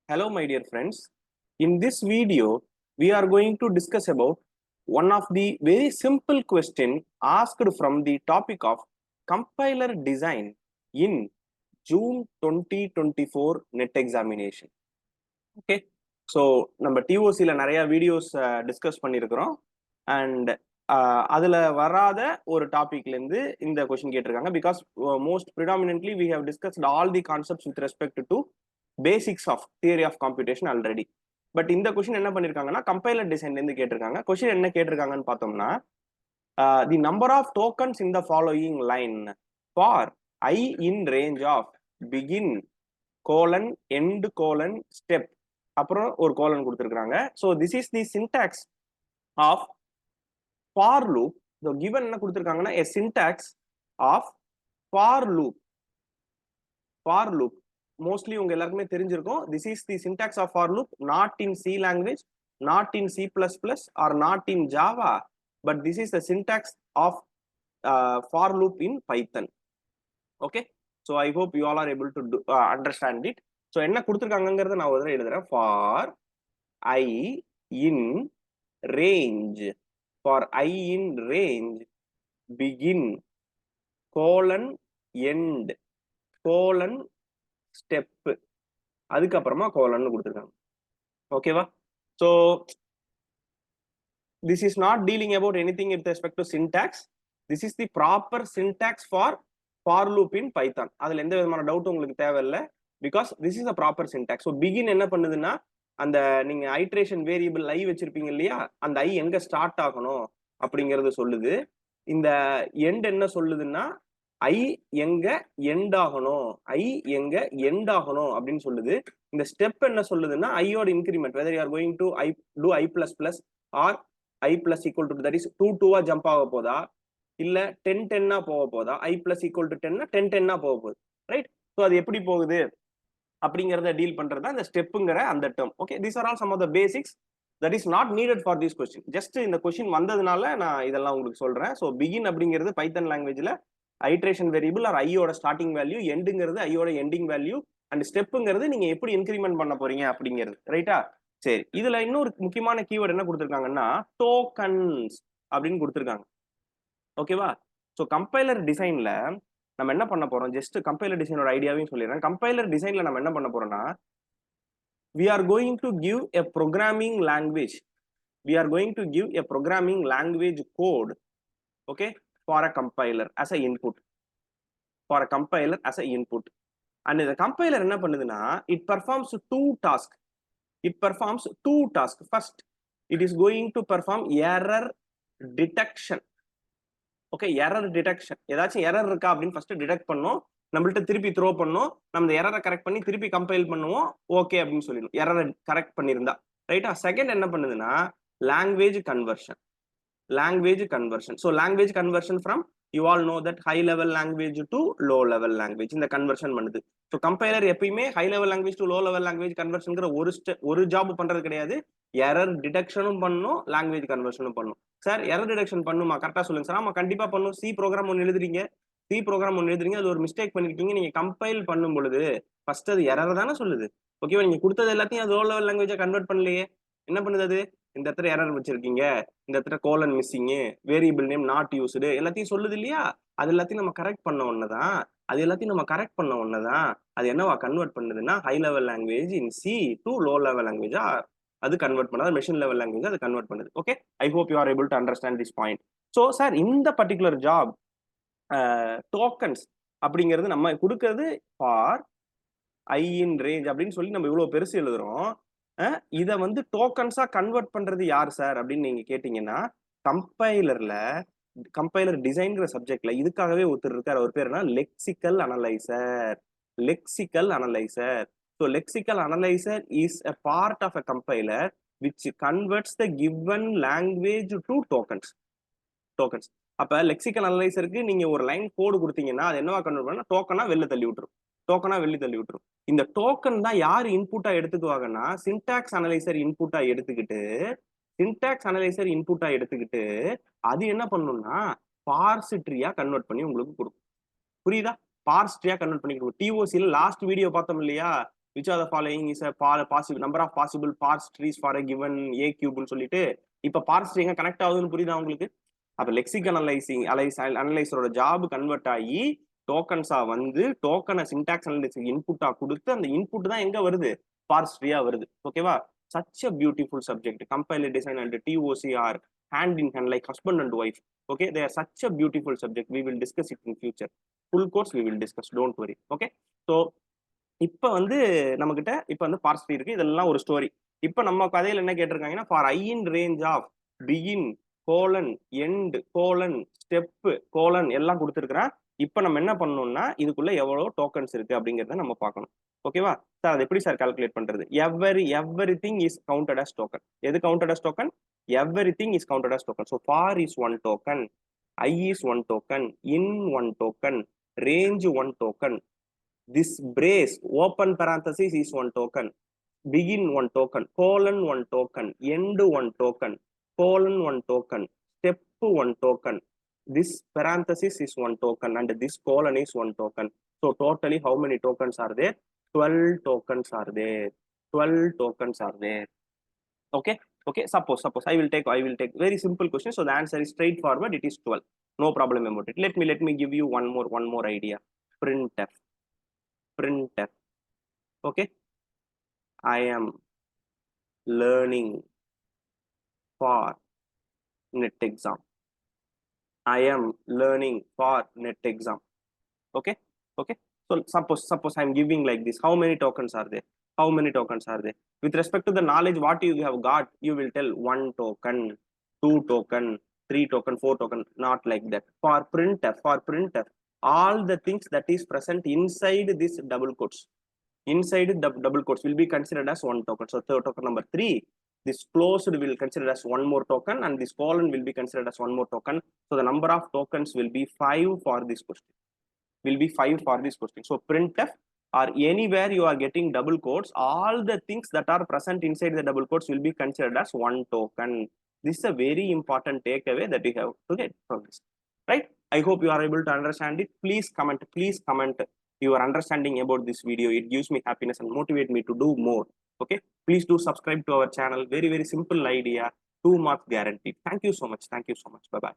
Hello, my dear friends. In this video, we are going to discuss about one of the very simple question asked from the topic of compiler design in June 2024 net examination. Okay. So, நம்ம TOCல நிறைய videos discuss பண்ணியிருக்கிறோம் and அதுல வராத ஒரு டாபிக்ல இருந்து இந்த question கேட்டிருக்காங்க because most predominantly we have discussed all the concepts with respect to basics of theory of computation already. But இந்த கொஸ்டின் என்ன பண்ணிருக்காங்கன்னா கம்பைலர் டிசைன்ல இருந்து கேட்டிருக்காங்க. கொஸ்டின் என்ன கேட்டிருக்காங்கன்னு பார்த்தோம்னா the number of tokens in the following line for I in range of begin colon end colon step அப்புறம் ஒரு கோலன் கொடுத்துருக்காங்க. So this is the syntax of for loop. So given என்ன கொடுத்துருக்காங்கன்னா a syntax of for loop. For loop mostly உங்க எல்லாருக்குமே தெரிஞ்சிருக்கும். This is the syntax of for loop, not in C language, not in C++ or not in Java, but this is the syntax of for loop in Python. Okay, so I hope you all are able to understand it. ஸோ என்ன கொடுத்துருக்காங்கிறத நான் ஒரு தடவை எழுதுறேன். For I in range, for I in range begin colon end colon step அதுக்கப்புறமா கோலன்னு கொடுத்துருக்காங்க. ஓகேவா? So this is not dealing about anything with respect to syntax. This is the proper syntax for loop in Python. அதுல எந்த விதமான டவுட்டும் உங்களுக்கு தேவையில்லை because this is a proper syntax. So begin என்ன பண்ணுதுன்னா அந்த நீங்க ஐட்ரேஷன் வேரியபிள் ஐ வச்சிருப்பீங்க இல்லையா, அந்த ஐ எங்க ஸ்டார்ட் ஆகணும் அப்படிங்கறது சொல்லுது. இந்த எண்ட் என்ன சொல்லுதுன்னா ஐ எங்க எண்ட் ஆகணும், ஐ எங்க எண்ட் ஆகணும் அப்படின்னு சொல்லுது. இந்த ஸ்டெப் என்ன சொல்லுதுன்னா ஐயோட increment, whether you are going to i do i plus plus or i plus equal to that is 2 jump ஆக போதா, இல்ல 10 போக போதா, ஐ பிளஸ் ஈக்குவல் டு 10 போக போகுது, ரைட்? ஸோ அது எப்படி போகுது அப்படிங்கறத டீல் பண்றதா இந்த ஸ்டெப்புங்கிற அந்த term. Okay, these are all some of the basics that is not needed for this question. Just இந்த கொஸ்டின் வந்ததுனால நான் இதெல்லாம் உங்களுக்கு சொல்றேன். ஸோ பிகின் அப்படிங்கிறது பைத்தன் லாங்குவேஜ்ல ஐட்ரேஷன் வேரியபிள் ஆர் ஐயோட ஸ்டார்டிங் வேல்யூ, எண்டுங்கிறது ஐயோட எண்டிங் வேல்யூ, அண்ட் ஸ்டெப்புங்கிறது நீங்க எப்படி இன்கிரிமெண்ட் பண்ண போறீங்க அப்படிங்கிறது, ரைட்டா? சரி, இதுல இன்னொரு முக்கியமான கீவேர்டு என்ன கொடுத்துருக்காங்கன்னா டோக்கன்ஸ் அப்படின்னு கொடுத்துருக்காங்க. ஓகேவா? ஸோ கம்பைலர் டிசைன்ல நம்ம என்ன பண்ண போறோம், ஜஸ்ட் கம்பைலர் டிசைனோட ஐடியாவையும் சொல்லிடுறேன். கம்பைலர் டிசைன்ல நம்ம என்ன பண்ண போறோம்னா we are going to give a programming language, we are going to give a programming language code, okay, for a compiler as a input, for a compiler as a input. And the compiler என்ன பண்ணுதுன்னா it performs two tasks. First, it is going to perform error detection. Okay, error detection, ஏதாச்சும் error இருக்கா அப்படின்னு first detect பண்ணும், நம்மள்ட்ட திருப்பி throw பண்ணும், நம்ம எரரை கரெக்ட் பண்ணி திருப்பி கம்பைல் பண்ணுவோம், ஓகே அப்படின்னு சொல்லிடும் எரரை கரெக்ட் பண்ணியிருந்தா, ரைட்டா? செகண்ட் என்ன பண்ணுதுன்னா language conversion. So language conversion from you all know that high level language to low level language இந்த கன்வர்ஷன் பண்ணுது. ஸோ கம்பைலர் எப்பயுமே high level language to low level language கன்வர்ஷன்ங்கிற ஒரு ஜாப் பண்றது கிடையாது. எரர் டிடெக்ஷனும் பண்ணும், லாங்குவேஜ் கன்வர்ஷனும் பண்ணும். சார் எரர் டிடெக்ஷன் பண்ணுமா, கரெக்டா சொல்லுங்க சார். ஆமா, கண்டிப்பா பண்ணும். சி ப்ரோக்ராம் ஒன்று எழுதுறீங்க, அது ஒரு மிஸ்டேக் பண்ணிருக்கீங்க, நீங்க கம்பைல் பண்ணும் பொழுது ஃபர்ஸ்ட் அது எரர் தானே சொல்லுது. ஓகேவா? நீங்க கொடுத்தது எல்லாத்தையும் அது லோ லெவல் லாங்குவேஜா கன்வெர்ட் பண்ணலையே, என்ன பண்ணுது அது, இந்த இடத்துல எரர் வச்சிருக்கீங்க, இந்த இடத்துல colon missing, variable name not used, எல்லாத்தையும் சொல்லுது இல்லையா? அது எல்லாத்தையும் நம்ம கரெக்ட் பண்ண ஒண்ணுதான். அது என்னவா கன்வெர்ட் பண்ணுதுன்னா high level language in C to low level லாங்குவேஜா அது கன்வெர்ட் பண்ணாது, மெஷின் லெவல் லாங்குவேஜ் அது கன்வெர்ட் பண்ணுது. Okay, I hope you are able to understand this point. So sir இந்த பர்டிகுலர் ஜாப் டோக்கன்ஸ் அப்படிங்கிறது நம்ம கொடுக்கறது ஃபார் ஐ இன் ரேஞ்ச் அப்படின்னு சொல்லி நம்ம இவ்வளவு பெருசு எழுதுறோம். இதை வந்து டோக்கன்ஸா கன்வெர்ட் பண்றது யார் சார் அப்படின்னு நீங்க கேட்டீங்கன்னா கம்பைலர் டிசைன்ங்கிற சப்ஜெக்ட்ல இதுக்காகவே ஒருத்தர் இருக்கார். அவர் பேர் என்ன, lexical analyser. So lexical analyser is a part of a compiler which converts the given language to tokens. அப்ப லெக்சிக்கல் அனலைசருக்கு நீங்க ஒரு லைன் கோடு கொடுத்தீங்கன்னா அது என்னவா கன்வெர்ட் பண்ணா டோக்கனா வெளில தள்ளி விட்டுரும். இந்த டோக்கன் தான் யார் இன்புட்டா எடுத்துக்குவாங்கன்னா சின்டாக்ஸ் அனலைசர் இன்புட்டா எடுத்துக்கிட்டு அது என்ன பண்ணும்னா பார்ஸ் ட்ரீயா கன்வெர்ட் பண்ணி உங்களுக்கு கொடுக்கும். புரியுதா? பார்ஸ் ட்ரீயா கன்வெர்ட் பண்ணி கொடுக்கும். டிஓசியில் லாஸ்ட் வீடியோ பார்த்தோம் இல்லையா, which are the following is a possible number of possible parse trees for a given a cube னு சொல்லிட்டு இப்ப பார்ஸ் ட்ரீ எங்க கனெக்ட் ஆகுதுன்னு புரியுதா உங்களுக்கு? அப்ப லெக்சிக் அனலைசரோட ஜாப் கன்வெர்ட் ஆகி டோக்கன்ஸா வந்து டோக்கனை சின்டாக்ஸ் அனலிசிஸ் இன்புட்டா கொடுத்து அந்த இன்புட் தான் எங்க வருது? பார்ஸ் ட்ரீயா வருது. ஓகேவா? such a beautiful subject. Compiler design and TOC are hand in hand like husband and wife. Okay, they are such a beautiful subject. We will discuss it in future. Full course we will discuss, don't worry. Okay, so இப்போ வந்து நம்ம கிட்ட இப்போ வந்து parse tree இருக்கு. இதெல்லாம் ஒரு story. இப்போ நம்ம கதையில என்ன கேட்டிருக்காங்கன்னா for I in range of begin colon end colon step colon எல்லாம் கொடுத்துருக்குறேன். இப்போ நம்ம என்ன பண்ணணும்னா இதுக்குள்ள எவ்வளவு டோக்கன்ஸ் இருக்கு அப்படிங்கிறத நம்ம பார்க்கணும். ஓகேவா சார்? அது எப்படி சார் கால்குலேட் பண்றது? Everything is counted as token. எது counted as token? Everything is counted as token. So for is one token, i is one token, in one token, range one token, this brace open parenthesis is one token, begin one token, colon one token, end one token, colon one token, step one token, this parenthesis is one token and this colon is one token. So totally how many tokens are there? 12 tokens are there. 12 tokens are there. Okay, okay, suppose I will take very simple question. So the answer is straightforward. It is 12. No problem about it. Let me give you one more idea. Printf. Okay, I am learning for net exam. I am learning for net exam. Okay, so suppose I'm giving like this. How many tokens are there? With respect to the knowledge what you have got, you will tell 1 token, 2 token, 3 token, 4 token. Not like that. For printf, all the things that is present inside this double quotes, will be considered as 1 token. So token number 3, this closed will consider as 1 more token and this colon will be considered as 1 more token. So the number of tokens will be 5 for this question. So printf or anywhere you are getting double quotes, all the things that are present inside the double quotes will be considered as 1 token. This is a very important takeaway that we have to get from this, right? I hope you are able to understand it. Please comment your understanding about this video. It gives me happiness and motivate me to do more. Okay, please do subscribe to our channel. Very simple idea, 2 marks guaranteed. Thank you so much. Bye bye.